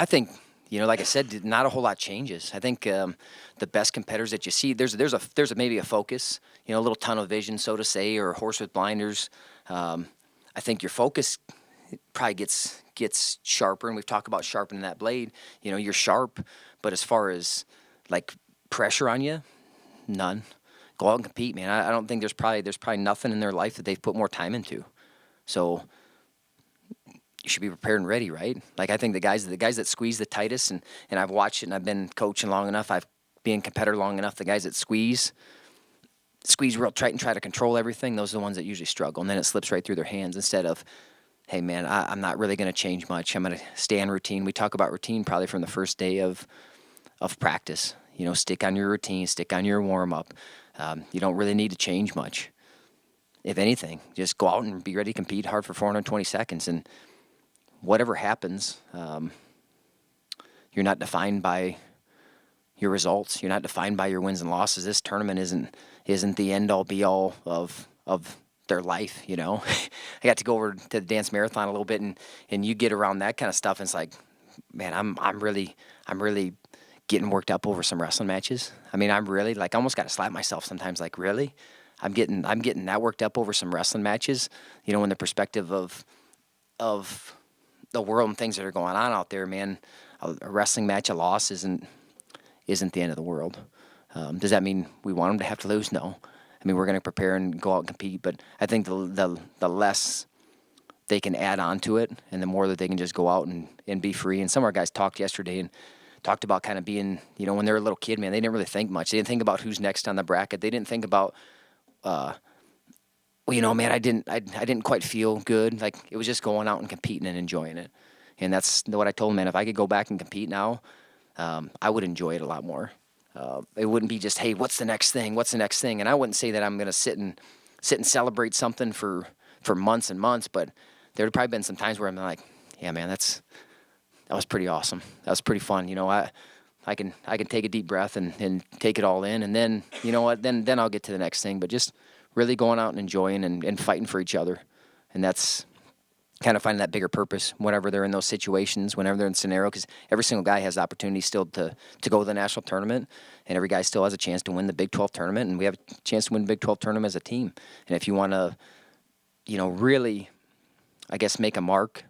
I think, like I said, not a whole lot changes. I think the best competitors that you see, there's maybe a focus, a little tunnel vision, so to say, or a horse with blinders. I think your focus probably gets sharper, and we've talked about sharpening that blade. You're sharp, but as far as like pressure on you, none. Go out and compete, man. I don't think there's probably nothing in their life that they've put more time into. So you should be prepared and ready, right? Like I think the guys that squeeze the tightest, and I've watched it, and I've been coaching long enough, I've been a competitor long enough. The guys that squeeze real tight and try to control everything, those are the ones that usually struggle, and then it slips right through their hands instead of, hey man, I'm not really going to change much. I'm going to stay on routine. We talk about routine probably from the first day of practice. Stick on your routine, stick on your warm up. You don't really need to change much. If anything, just go out and be ready to compete hard for 420 seconds, and whatever happens, you're not defined by your results. You're not defined by your wins and losses. This tournament isn't the end all be all of their life. I got to go over to the dance marathon a little bit, and you get around that kind of stuff, and it's like, man, I'm really getting worked up over some wrestling matches. I mean, I'm really like, I almost got to slap myself sometimes. Like, really, I'm getting that worked up over some wrestling matches. In the perspective of the world and things that are going on out there, man. A wrestling match, a loss isn't the end of the world. Does that mean we want them to have to lose? No. I mean, we're going to prepare and go out and compete, but I think the less they can add on to it, and the more that they can just go out and be free. And some of our guys talked yesterday and talked about kind of being, when they were a little kid, man, they didn't really think much. They didn't think about who's next on the bracket. They didn't think about, man, I didn't quite feel good. Like, it was just going out and competing and enjoying it. And that's what I told them, man. If I could go back and compete now, I would enjoy it a lot more. It wouldn't be just, hey, what's the next thing? What's the next thing? And I wouldn't say that I'm going to sit and celebrate something for months and months, but there would probably been some times where I'm like, yeah, man, that was pretty awesome. That was pretty fun. I can take a deep breath and take it all in, and then, then I'll get to the next thing. But just really going out and enjoying and fighting for each other. And that's kind of finding that bigger purpose whenever they're in those situations, whenever they're in scenario, because every single guy has the opportunity still to go to the national tournament, and every guy still has a chance to win the Big 12 tournament, and we have a chance to win the Big 12 tournament as a team. And if you want to, really, I guess, make a mark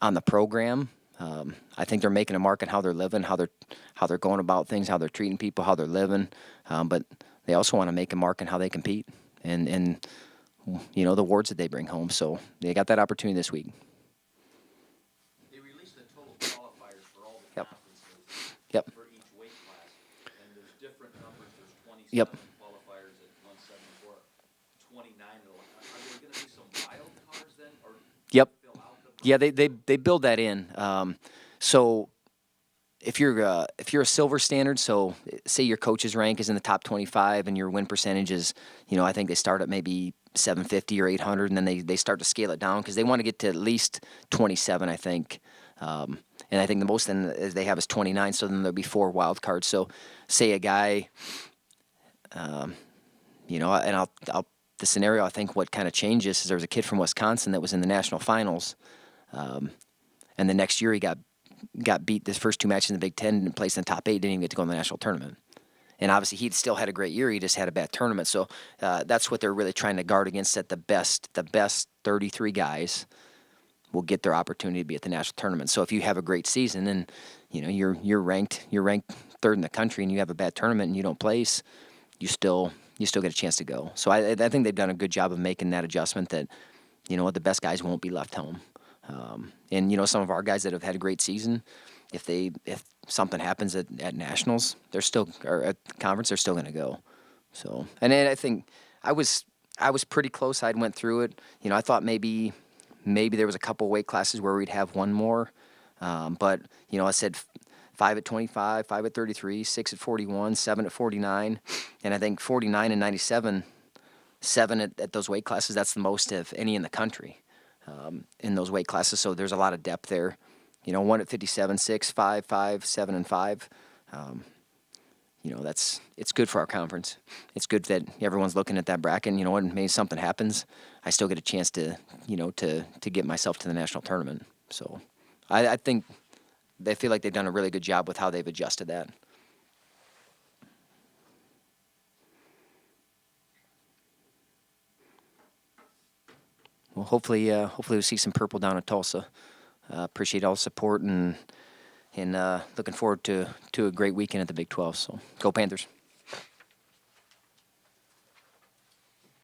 on the program, I think they're making a mark on how they're living, how they're going about things, how they're treating people, how they're living, but they also want to make a mark on how they compete and the awards that they bring home. So they got that opportunity this week. They released the total qualifiers for all the conferences for each weight class, and there's different numbers. There's 27 qualifiers at 174, 29 at 11. Are there going to be some wild cards then? Or fill out the they build that in. So if you're a silver standard, so say your coach's rank is in the top 25 and your win percentage is, I think they start at maybe 750 or 800, and then they start to scale it down because they want to get to at least 27, I think. And I think the most then they have is 29, so then there'll be 4 wild cards. So say a guy, and the scenario, I think what kind of changes is there was a kid from Wisconsin that was in the national finals, and the next year he got beat his first 2 matches in the Big Ten and placed in the top 8, didn't even get to go in the national tournament. And obviously he still had a great year, he just had a bad tournament. So that's what they're really trying to guard against, that the best 33 guys will get their opportunity to be at the national tournament. So if you have a great season and you're ranked 3rd in the country and you have a bad tournament and you don't place, you still get a chance to go. So I think they've done a good job of making that adjustment that, the best guys won't be left home. And some of our guys that have had a great season, if something happens at nationals, or at conference, they're still going to go. So, and then I think I was pretty close. I went through it. I thought maybe there was a couple weight classes where we'd have one more, but I said 5 at 25, 5 at 33, 6 at 41, 7 at 49, and I think 49 and 97, 7 at those weight classes. That's the most of any in the country. In those weight classes, so there's a lot of depth there. 1 at 57, 6, 5, 5, 7, and 5. It's good for our conference. It's good that everyone's looking at that bracket. And when maybe something happens, I still get a chance to get myself to the national tournament. So I think they feel like they've done a really good job with how they've adjusted that. Well, hopefully we'll see some purple down at Tulsa. Appreciate all the support and looking forward to a great weekend at the Big 12. So go Panthers.